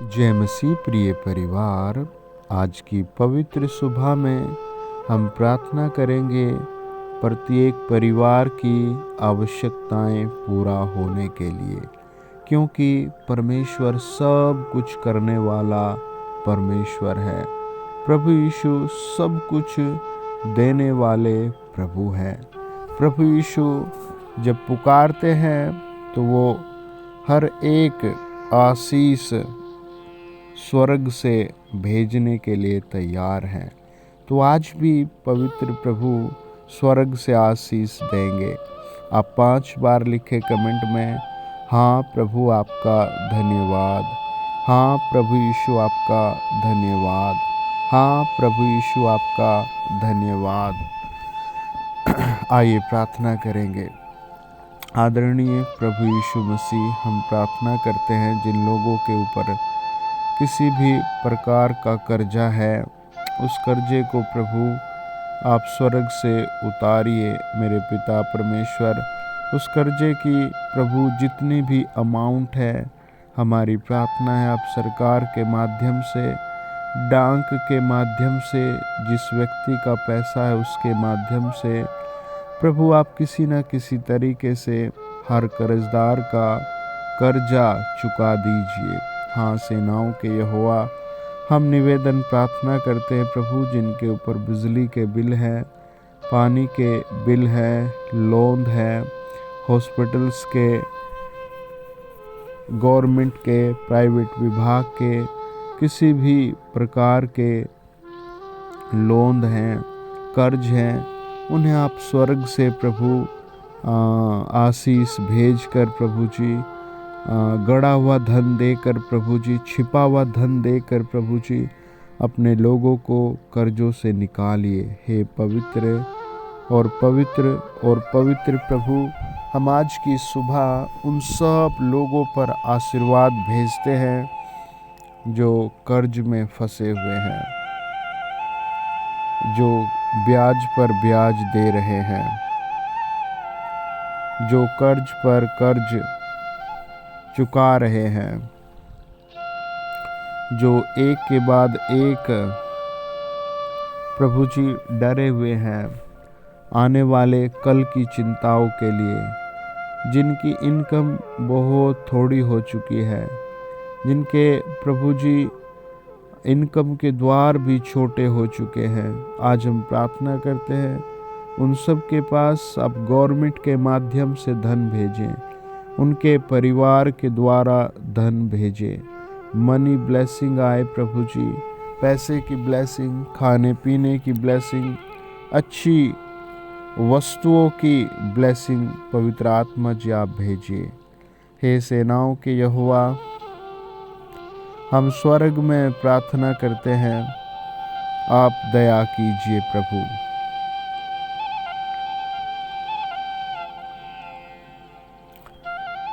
जय मसीह प्रिय परिवार, आज की पवित्र सुबह में हम प्रार्थना करेंगे प्रत्येक परिवार की आवश्यकताएं पूरा होने के लिए, क्योंकि परमेश्वर सब कुछ करने वाला परमेश्वर है। प्रभु यीशु सब कुछ देने वाले प्रभु हैं। प्रभु यीशु जब पुकारते हैं तो वो हर एक आशीष स्वर्ग से भेजने के लिए तैयार हैं। तो आज भी पवित्र प्रभु स्वर्ग से आशीष देंगे। आप 5 बार लिखे कमेंट में, हाँ प्रभु आपका धन्यवाद, हाँ प्रभु यीशु आपका धन्यवाद, हाँ प्रभु यीशु आपका धन्यवाद। आइए प्रार्थना करेंगे। आदरणीय प्रभु यीशु मसीह, हम प्रार्थना करते हैं जिन लोगों के ऊपर किसी भी प्रकार का कर्जा है, उस कर्जे को प्रभु आप स्वर्ग से उतारिए मेरे पिता परमेश्वर। उस कर्जे की प्रभु जितनी भी अमाउंट है, हमारी प्रार्थना है आप सरकार के माध्यम से, डाक के माध्यम से, जिस व्यक्ति का पैसा है उसके माध्यम से प्रभु आप किसी न किसी तरीके से हर कर्जदार का कर्जा चुका दीजिए। हाँ, सेनाओं के यहोवा, हम निवेदन प्रार्थना करते हैं प्रभु जिनके ऊपर बिजली के बिल हैं, पानी के बिल हैं, लोन है, हॉस्पिटल्स के, गवर्नमेंट के, प्राइवेट विभाग के, किसी भी प्रकार के लोन हैं, कर्ज हैं, उन्हें आप स्वर्ग से प्रभु आशीष भेजकर प्रभु जी, गड़ा हुआ धन देकर प्रभु जी, छिपा हुआ धन देकर प्रभु जी अपने लोगों को कर्जों से निकालिए। हे पवित्र और पवित्र और पवित्र प्रभु, हम आज की सुबह उन सब लोगों पर आशीर्वाद भेजते हैं जो कर्ज में फंसे हुए हैं, जो ब्याज पर ब्याज दे रहे हैं, जो कर्ज पर कर्ज चुका रहे हैं, जो एक के बाद एक प्रभु जी डरे हुए हैं आने वाले कल की चिंताओं के लिए, जिनकी इनकम बहुत थोड़ी हो चुकी है, जिनके प्रभु जी इनकम के द्वार भी छोटे हो चुके हैं। आज हम प्रार्थना करते हैं उन सब के पास आप गवर्नमेंट के माध्यम से धन भेजें, उनके परिवार के द्वारा धन भेजें, मनी ब्लेसिंग आए प्रभु जी, पैसे की ब्लेसिंग, खाने पीने की ब्लेसिंग, अच्छी वस्तुओं की ब्लेसिंग पवित्र आत्मा जी आप भेजिए। हे सेनाओं के यहोवा, हम स्वर्ग में प्रार्थना करते हैं, आप दया कीजिए प्रभु।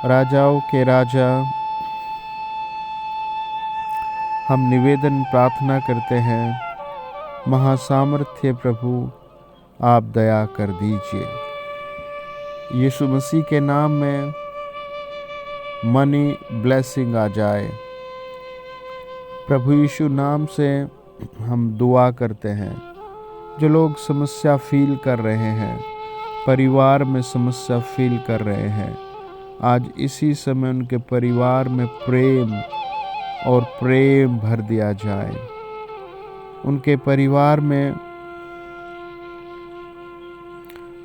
राजाओं के राजा, हम निवेदन प्रार्थना करते हैं, महासामर्थ्य प्रभु आप दया कर दीजिए। यीशु मसीह के नाम में मनी ब्लेसिंग आ जाए। प्रभु यीशु नाम से हम दुआ करते हैं, जो लोग समस्या फील कर रहे हैं, परिवार में समस्या फील कर रहे हैं, आज इसी समय उनके परिवार में प्रेम और प्रेम भर दिया जाए। उनके परिवार में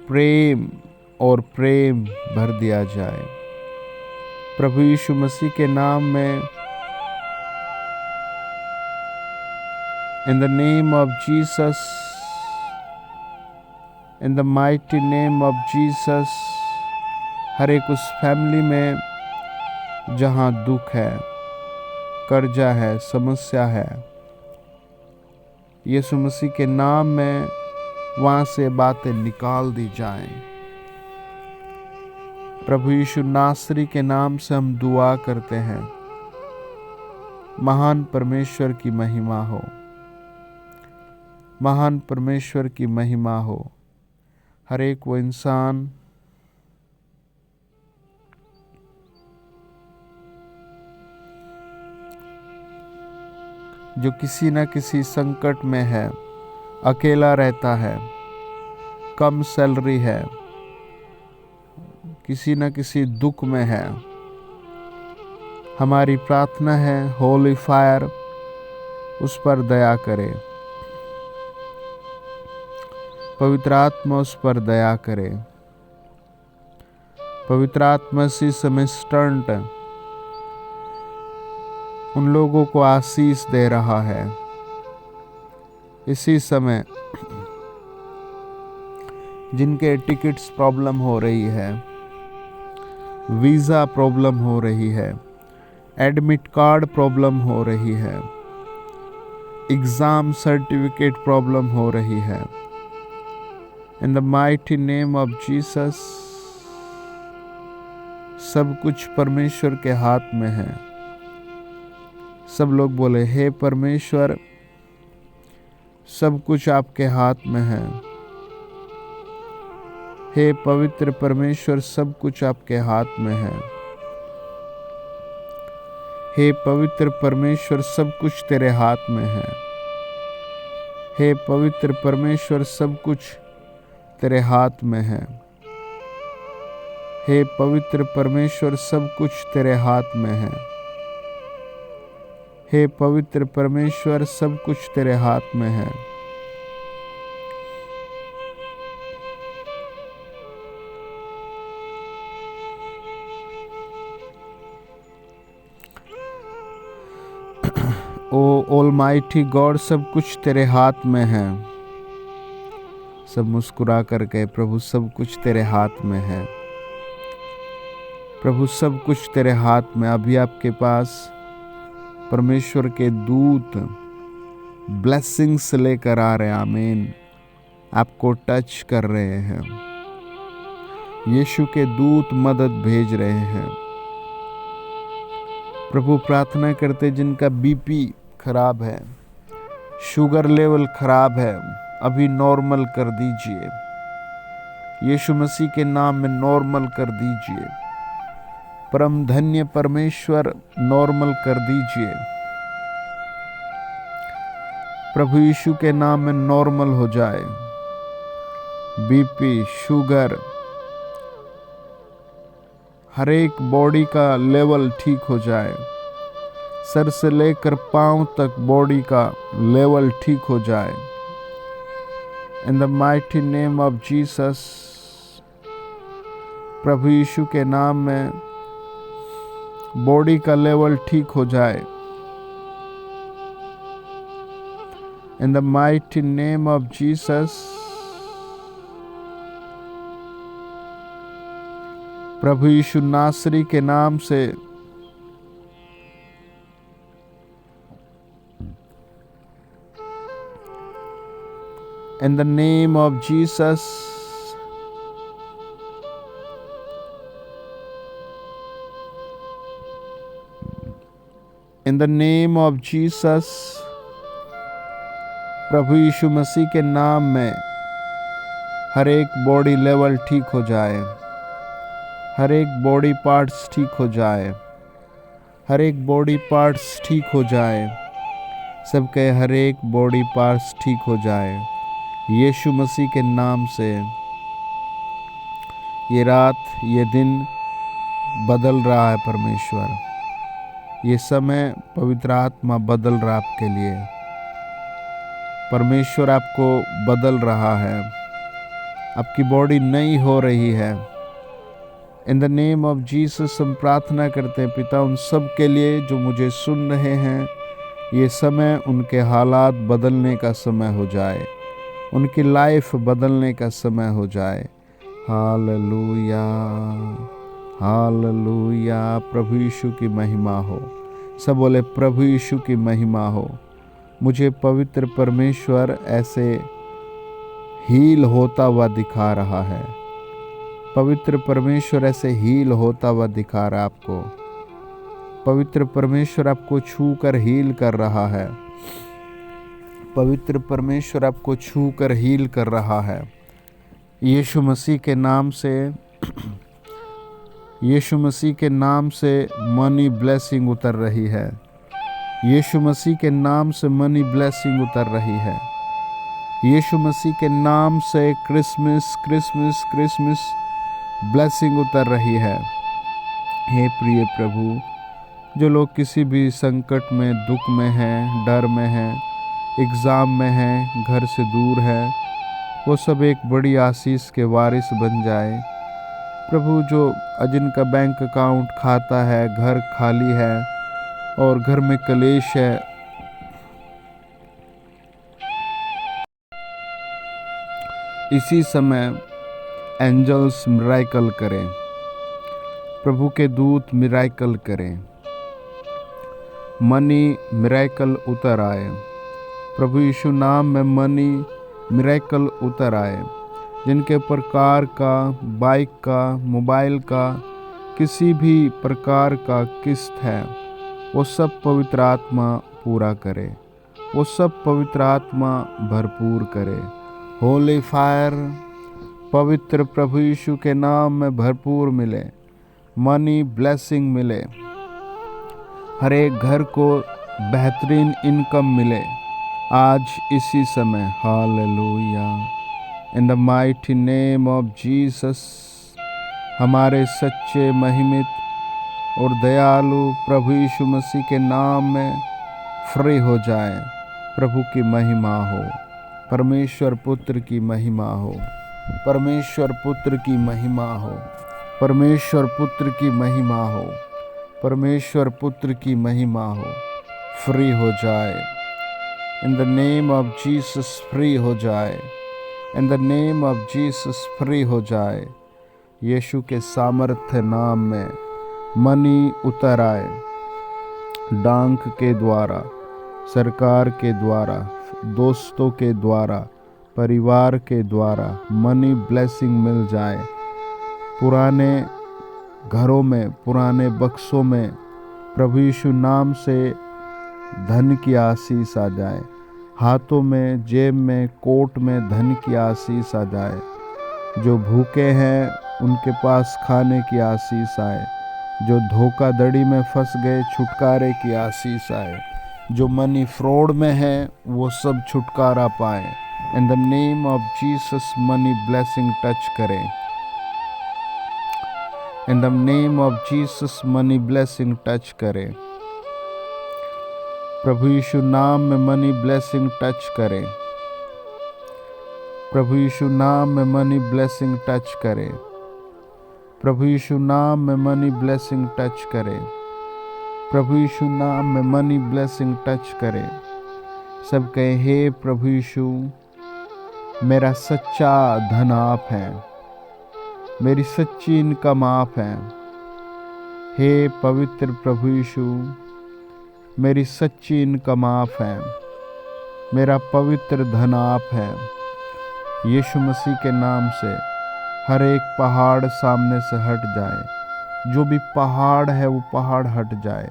प्रेम और प्रेम भर दिया जाए। प्रभु यीशु मसीह के नाम में, in the name of Jesus, in the mighty name of Jesus, हर एक उस फैमिली में जहां दुख है, कर्जा है, समस्या है, यीशु मसीह के नाम में वहां से बातें निकाल दी जाएं। प्रभु यीशु नासरी के नाम से हम दुआ करते हैं, महान परमेश्वर की महिमा हो, महान परमेश्वर की महिमा हो। हर एक वो इंसान जो किसी न किसी संकट में है, अकेला रहता है, कम सैलरी है, किसी न किसी दुख में है, हमारी प्रार्थना है होली फायर उस पर दया करे, पवित्र आत्मा उस पर दया करे। पवित्र आत्मा इसी समय स्टंट उन लोगों को आशीष दे रहा है। इसी समय जिनके टिकट्स प्रॉब्लम हो रही है, वीज़ा प्रॉब्लम हो रही है, एडमिट कार्ड प्रॉब्लम हो रही है, एग्ज़ाम सर्टिफिकेट प्रॉब्लम हो रही है, इन the mighty name of Jesus सब कुछ परमेश्वर के हाथ में है। सब लोग बोले, हे परमेश्वर, सब कुछ आपके हाथ में है। हे पवित्र परमेश्वर, सब कुछ आपके हाथ में है। हे पवित्र परमेश्वर, सब कुछ तेरे हाथ में है। हे पवित्र परमेश्वर, सब कुछ तेरे हाथ में है। हे पवित्र परमेश्वर, सब कुछ तेरे हाथ में है। हे पवित्र परमेश्वर, सब कुछ तेरे हाथ में है। ओ ऑलमाइटी गॉड, सब कुछ तेरे हाथ में है। सब मुस्कुरा कर कहे, प्रभु सब कुछ तेरे हाथ में है। प्रभु सब कुछ तेरे हाथ में। अभी आपके पास परमेश्वर के दूत ब्लेसिंग्स लेकर आ रहे हैं। आमीन। आपको टच कर रहे हैं। यीशु के दूत मदद भेज रहे हैं। प्रभु प्रार्थना करते जिनका बीपी खराब है, शुगर लेवल खराब है, अभी नॉर्मल कर दीजिए। यीशु मसीह के नाम में नॉर्मल कर दीजिए। परम धन्य परमेश्वर, नॉर्मल कर दीजिए। प्रभु यीशु के नाम में नॉर्मल हो जाए। बीपी, शुगर, हर एक बॉडी का लेवल ठीक हो जाए। सर से लेकर पांव तक बॉडी का लेवल ठीक हो जाए। In the mighty name of Jesus, प्रभु यीशु के नाम में बॉडी का लेवल ठीक हो जाए। In the mighty name of Jesus, प्रभु यीशु नासरी के नाम से in the name of Jesus, in the name of Jesus, प्रभु यीशु मसीह के नाम में हर एक बॉडी लेवल ठीक हो जाए। हर एक बॉडी पार्ट्स ठीक हो जाए। हर एक बॉडी पार्ट्स ठीक हो जाए। सबके हर एक बॉडी पार्ट्स ठीक हो जाए यीशु मसीह के नाम से। ये रात, ये दिन बदल रहा है परमेश्वर। ये समय पवित्र आत्मा बदल रहा आपके लिए। परमेश्वर आपको बदल रहा है। आपकी बॉडी नई हो रही है। इन द नेम ऑफ जीसस हम प्रार्थना करते हैं पिता, उन सब के लिए जो मुझे सुन रहे हैं। ये समय उनके हालात बदलने का समय हो जाए। उनकी लाइफ बदलने का समय हो जाए। Hallelujah, hallelujah. प्रभु यीशु की महिमा हो। सब बोले, प्रभु यीशु की महिमा हो। मुझे पवित्र परमेश्वर ऐसे हील होता हुआ दिखा रहा है। पवित्र परमेश्वर ऐसे हील होता हुआ दिखा रहा है आपको। पवित्र परमेश्वर आपको छू कर हील कर रहा है। पवित्र परमेश्वर आपको छू कर हील कर रहा है। यीशु मसीह के नाम से, यीशु मसीह के नाम से मनी ब्लेसिंग उतर रही है। यीशु मसीह के नाम से मनी ब्लेसिंग उतर रही है। यीशु मसीह के नाम से क्रिसमस क्रिसमस क्रिसमस ब्लेसिंग उतर रही है। हे प्रिय प्रभु, जो लोग किसी भी संकट में, दुख में हैं, डर में हैं, एग्ज़ाम में हैं, घर से दूर है, वो सब एक बड़ी आशीष के वारिस बन जाए। प्रभु, जो जिनका बैंक अकाउंट खाता है, घर खाली है और घर में कलेश है, इसी समय एंजल्स मिराकल करें, प्रभु के दूत मिराकल करें, मनी मिराकल उतर आए। प्रभु यीशु नाम में मनी मिराकल उतर आए। जिनके प्रकार का, बाइक का, मोबाइल का, किसी भी प्रकार का किस्त है, वो सब पवित्र आत्मा पूरा करे, वो सब पवित्र आत्मा भरपूर करे। होली फायर पवित्र प्रभु यीशु के नाम में भरपूर मिले, मनी ब्लेसिंग मिले, हर एक घर को बेहतरीन इनकम मिले आज इसी समय। Hallelujah. In the mighty name of Jesus, हमारे सच्चे, महिमित और दयालु प्रभु यीशु मसीह के नाम में फ्री हो जाए। प्रभु की महिमा हो, परमेश्वर पुत्र की महिमा हो, परमेश्वर पुत्र की महिमा हो, परमेश्वर पुत्र की महिमा हो, परमेश्वर पुत्र की महिमा हो। फ्री हो जाए in the name of Jesus, free हो जाए in the name of Jesus, free हो जाए। यीशु के सामर्थ्य नाम में मनी उतर आए, डांक के द्वारा, सरकार के द्वारा, दोस्तों के द्वारा, परिवार के द्वारा मनी ब्लेसिंग मिल जाए। पुराने घरों में, पुराने बक्सों में प्रभु यीशु नाम से धन की आशीष आ जाए। हाथों में, जेब में, कोट में धन की आशीष आ जाए। जो भूखे हैं उनके पास खाने की आशीष आए। जो धोखाधड़ी में फंस गए, छुटकारे की आशीष आए। जो मनी फ्रॉड में है, वो सब छुटकारा पाए। In the name of Jesus, money blessing touch करें। In the name of Jesus, money blessing touch करें। प्रभु यीशु नाम में मनी ब्लेसिंग टच करें। प्रभु यीशु नाम में मनी ब्लेसिंग टच करें। प्रभु यीशु नाम में मनी ब्लेसिंग टच करें। प्रभु यीशु नाम में मनी ब्लेसिंग टच करें। सब कहे, हे प्रभु यीशु, मेरा सच्चा धन आप हैं, मेरी सच्ची इनकम आप हैं। हे पवित्र प्रभु यीशु, मेरी सच्ची इनकम आप हैं, मेरा पवित्र धन आप हैं। यीशु मसीह के नाम से हर एक पहाड़ सामने से हट जाए। जो भी पहाड़ है वो पहाड़ हट जाए।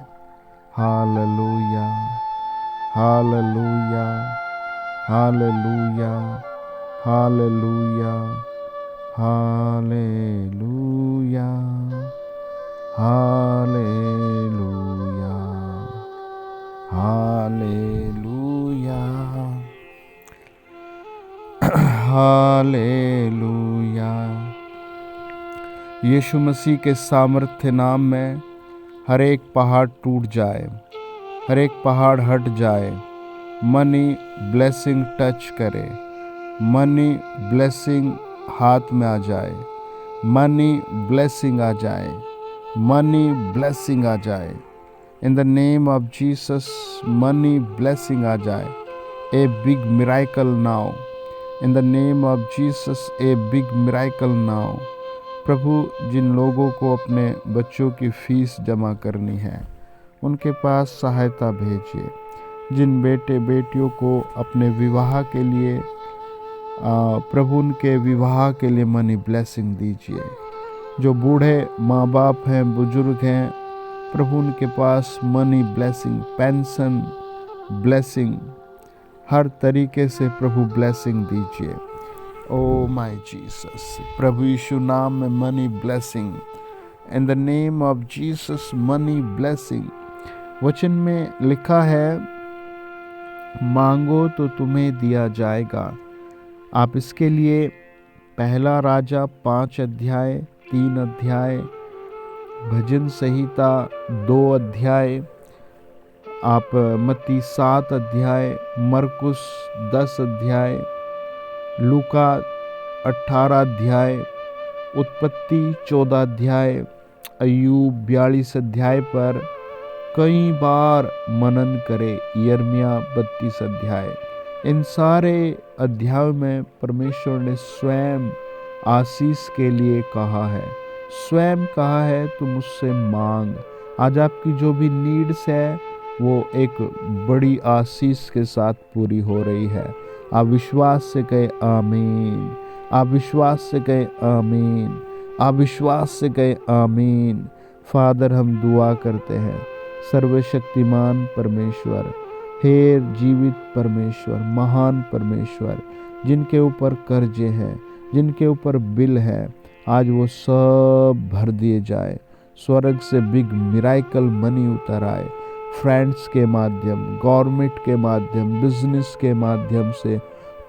Hallelujah, hallelujah, hallelujah, hallelujah, hallelujah, hallelujah, hallelujah, hallelujah. यीशु मसीह के सामर्थ्य नाम में हर एक पहाड़ टूट जाए, हर एक पहाड़ हट जाए। मनी ब्लेसिंग टच करे, मनी ब्लेसिंग हाथ में आ जाए, मनी ब्लेसिंग आ जाए, मनी ब्लेसिंग आ जाए। In the name of Jesus, money blessing आ जाए। A big miracle now. In the name of Jesus, a big miracle now. प्रभु, जिन लोगों को अपने बच्चों की फीस जमा करनी है, उनके पास सहायता भेजिए। जिन बेटे बेटियों को अपने विवाह के लिए, प्रभु उनके विवाह के लिए मनी ब्लेसिंग दीजिए। जो बूढ़े माँ बाप हैं, बुजुर्ग हैं, प्रभु उनके पास मनी ब्लेसिंग, पेंशन ब्लेसिंग, हर तरीके से प्रभु ब्लेसिंग दीजिए। ओ माय जीसस, प्रभु यीशु नाम में money blessing. In the name of Jesus, money blessing, वचन में लिखा है, मांगो तो तुम्हें दिया जाएगा। आप इसके लिए पहला राजा 5 अध्याय, 3 अध्याय, भजन संहिता 2 अध्याय, आप मत्ती 7 अध्याय, मरकुस 10 अध्याय, लूका 18 अध्याय, उत्पत्ति 14 अध्याय, अय्यूब 42 अध्याय पर कई बार मनन करे, यिर्मयाह 32 अध्याय। इन सारे अध्यायों में परमेश्वर ने स्वयं आशीष के लिए कहा है, स्वयं कहा है तुम मुझसे मांग। आज आपकी जो भी नीड्स है वो एक बड़ी आशीष के साथ पूरी हो रही है। आप विश्वास से कहे आमीन, आप विश्वास से कहे आमीन, आप विश्वास से कहे आमीन। फादर, हम दुआ करते हैं, सर्वशक्तिमान परमेश्वर, हे जीवित परमेश्वर, महान परमेश्वर, जिनके ऊपर कर्जे हैं, जिनके ऊपर बिल है, आज वो सब भर दिए जाए। स्वर्ग से बिग मिराइकल मनी उतर आए, फ्रेंड्स के माध्यम, गवर्नमेंट के माध्यम, बिजनेस के माध्यम से,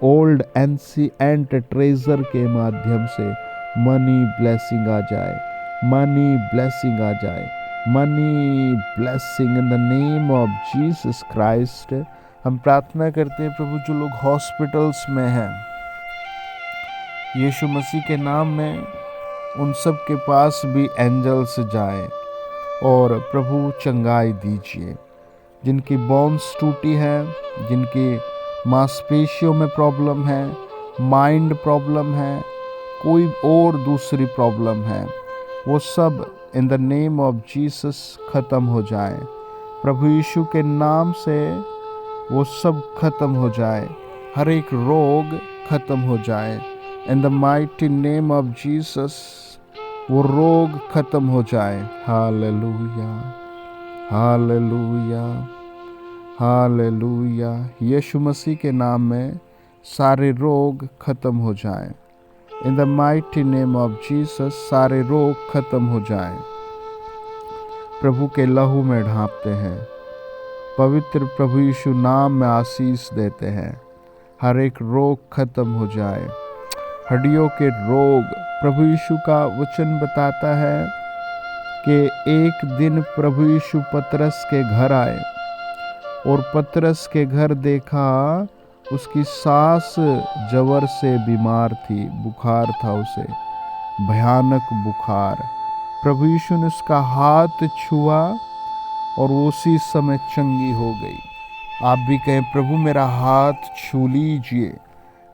ओल्ड एंशिएंट ट्रेजर के माध्यम से मनी ब्लेसिंग आ जाए, मनी ब्लेसिंग आ जाए, money blessing in the name of Jesus Christ. हम प्रार्थना करते हैं प्रभु, जो लोग हॉस्पिटल्स में हैं, यीशु मसीह के नाम में उन सब के पास भी एंजल्स जाएं और प्रभु चंगाई दीजिए। जिनकी बोन्स टूटी है, जिनकी मांसपेशियों में प्रॉब्लम है, माइंड प्रॉब्लम है, कोई और दूसरी प्रॉब्लम है, वो सब इन द नेम ऑफ जीसस खत्म हो जाए। प्रभु यीशु के नाम से वो सब खत्म हो जाए, हर एक रोग खत्म हो जाए। In the mighty name of Jesus वो रोग खत्म हो जाए। Hallelujah, hallelujah, hallelujah. यीशु मसीह के नाम में सारे रोग खत्म हो जाएं। In the mighty name of Jesus सारे रोग खत्म हो जाएं। प्रभु के लहू में ढांपते हैं, पवित्र प्रभु यीशु नाम में आशीष देते हैं, हर एक रोग खत्म हो जाए। हड्डियों के रोग, प्रभु यीशु का वचन बताता है कि एक दिन प्रभु यीशु पतरस के घर आए और पतरस के घर देखा उसकी सास जवर से बीमार थी, बुखार था उसे, भयानक बुखार। प्रभु यीशु ने उसका हाथ छुआ और वो उसी समय चंगी हो गई। आप भी कहें, प्रभु मेरा हाथ छू लीजिए।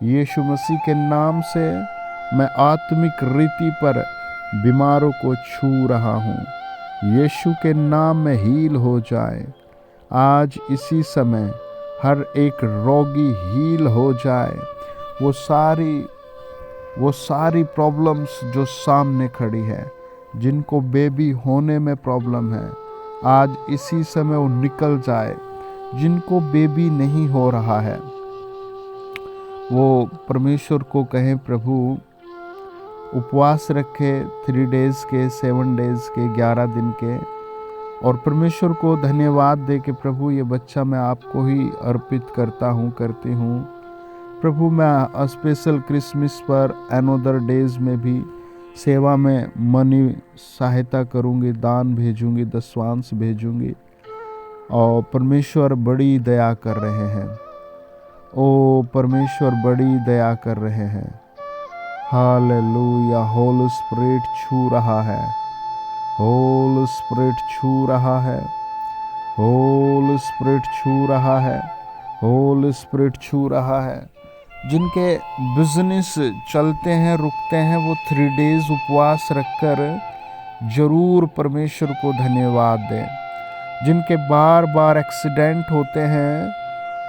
यीशु मसीह के नाम से मैं आत्मिक रीति पर बीमारों को छू रहा हूँ। यीशु के नाम में हील हो जाए। आज इसी समय हर एक रोगी हील हो जाए। वो सारी प्रॉब्लम्स जो सामने खड़ी है, जिनको बेबी होने में प्रॉब्लम है, आज इसी समय वो निकल जाए। जिनको बेबी नहीं हो रहा है, वो परमेश्वर को कहें, प्रभु उपवास रखे 3 डेज के, 7 डेज के, 11 दिन के, और परमेश्वर को धन्यवाद दे कि प्रभु ये बच्चा मैं आपको ही अर्पित करता हूँ, करती हूँ। प्रभु मैं स्पेशल क्रिसमस पर एनोदर डेज में भी सेवा में मनी सहायता करूँगी, दान भेजूँगी, दशवांश भेजूँगी। और परमेश्वर बड़ी दया कर रहे हैं। ओ परमेश्वर बड़ी दया कर रहे हैं। हालेलुया। होली स्पिरिट छू रहा है, होली स्पिरिट छू रहा है, होली स्पिरिट छू रहा है, होली स्पिरिट छू रहा है। जिनके बिजनेस चलते हैं, रुकते हैं, वो 3 डेज उपवास रखकर जरूर परमेश्वर को धन्यवाद दें। जिनके बार बार एक्सीडेंट होते हैं,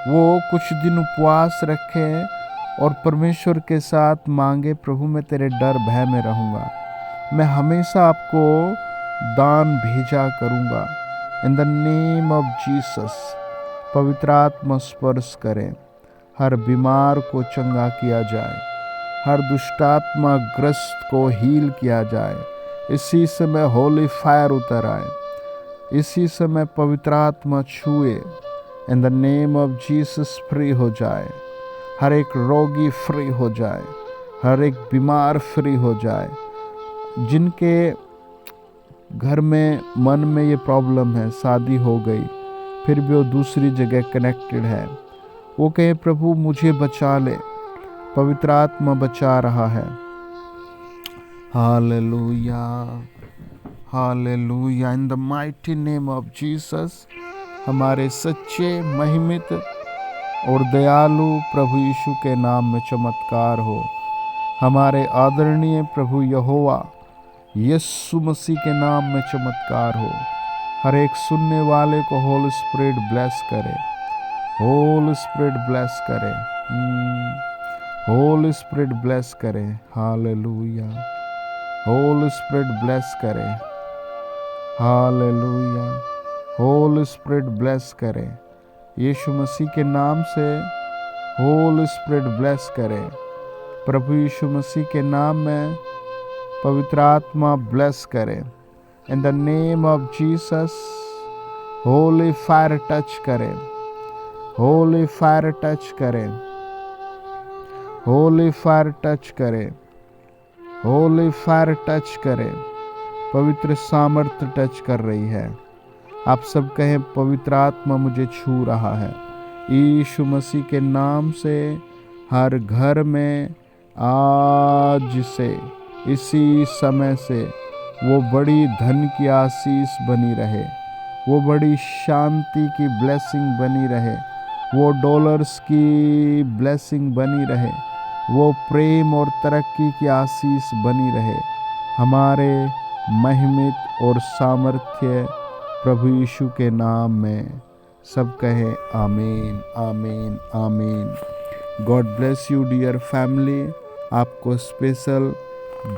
वो कुछ दिन उपवास रखें और परमेश्वर के साथ मांगे, प्रभु मैं तेरे डर भय में रहूँगा, मैं हमेशा आपको दान भेजा करूँगा। इन द नेम ऑफ जीसस पवित्र आत्मा स्पर्श करें, हर बीमार को चंगा किया जाए, हर दुष्टात्मा ग्रस्त को हील किया जाए। इसी समय होली फायर उतर आए, इसी समय पवित्र आत्मा छुए, इन the name of Jesus free हो जाए, हर एक रोगी फ्री हो जाए, हर एक बीमार फ्री हो जाए। जिनके घर में मन में ये प्रॉब्लम है, शादी हो गई फिर भी वो दूसरी जगह कनेक्टेड है, वो कहे प्रभु मुझे बचा ले, पवित्र आत्मा बचा रहा है। Hallelujah, hallelujah. In the mighty name of Jesus हमारे सच्चे, महिमित और दयालु प्रभु यीशु के नाम में चमत्कार हो। हमारे आदरणीय प्रभु यहोवा यीशु मसीह के नाम में चमत्कार हो। हर एक सुनने वाले को होली स्पिरिट ब्लेस करे, होली स्पिरिट ब्लेस करे, होली स्पिरिट ब्लेस करे। हालेलुया, होली स्पिरिट ब्लेस करे, हालेलुया, होली स्पिरिट ब्लेस करे। यीशु मसीह के नाम से होली स्पिरिट ब्लेस करे। प्रभु यीशु मसीह के नाम में पवित्र आत्मा ब्लेस करे। इन the name of Jesus Holi fire touch करे, होली फायर टच करे, होली फायर टच करे, होली फायर टच करे। पवित्र सामर्थ्य टच कर रही है। आप सब कहें पवित्र आत्मा मुझे छू रहा है। यीशु मसीह के नाम से हर घर में आज से, इसी समय से वो बड़ी धन की आशीष बनी रहे, वो बड़ी शांति की ब्लेसिंग बनी रहे, वो डॉलर्स की ब्लेसिंग बनी रहे, वो प्रेम और तरक्की की आशीष बनी रहे। हमारे महिमित और सामर्थ्य प्रभु यीशु के नाम में सब कहें आमीन, आमीन, आमीन। God bless you dear family. आपको स्पेशल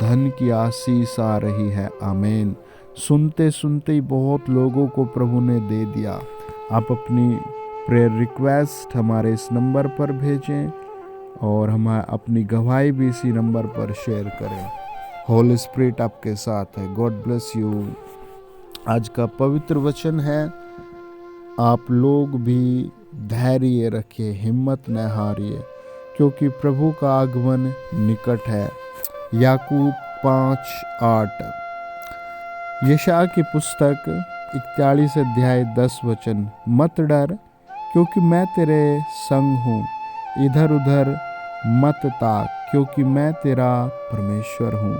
धन की आशीष आ रही है। आमीन। सुनते सुनते ही बहुत लोगों को प्रभु ने दे दिया। आप अपनी प्रेयर रिक्वेस्ट हमारे इस नंबर पर भेजें और हम अपनी गवाही भी इसी नंबर पर शेयर करें। होली स्पिरिट आपके साथ है। God bless you. आज का पवित्र वचन है, आप लोग भी धैर्य रखिए, हिम्मत न हारिए, क्योंकि प्रभु का आगमन निकट है। याकूब 5:8। यशायाह की पुस्तक 41 अध्याय 10 वचन। मत डर, क्योंकि मैं तेरे संग हूँ, इधर उधर मत ताक, क्योंकि मैं तेरा परमेश्वर हूँ।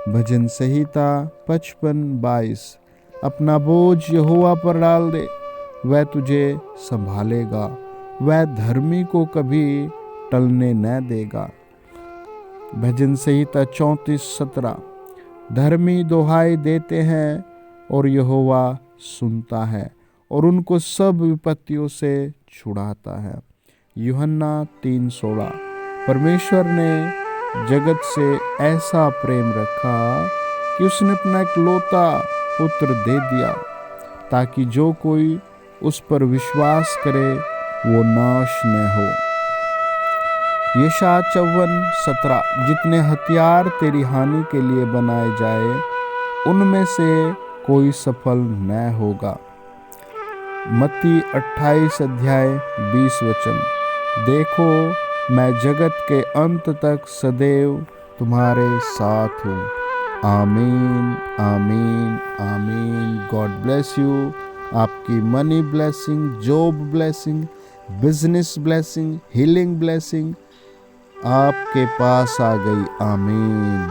भजन संहिता 55:22। अपना बोझ यहोवा पर डाल दे, वह तुझे संभालेगा, वह धर्मी को कभी टलने न देगा। भजन संहिता 34:17। धर्मी दुहाई देते हैं और यहोवा सुनता है और उनको सब विपत्तियों से छुड़ाता है। यूहन्ना 3:16। परमेश्वर ने जगत से ऐसा प्रेम रखा कि उसने अपना इकलौता पुत्र दे दिया, ताकि जो कोई उस पर विश्वास करे वो नाश न हो। यशायाह 54:17। जितने हथियार तेरी हानि के लिए बनाए जाए, उनमें से कोई सफल न होगा। मत्ती 28 अध्याय 20 वचन। देखो मैं जगत के अंत तक सदैव तुम्हारे साथ हूँ। आमीन, आमीन, आमीन। God bless you. आपकी money blessing, job blessing, business blessing, healing blessing आपके पास आ गई। आमीन।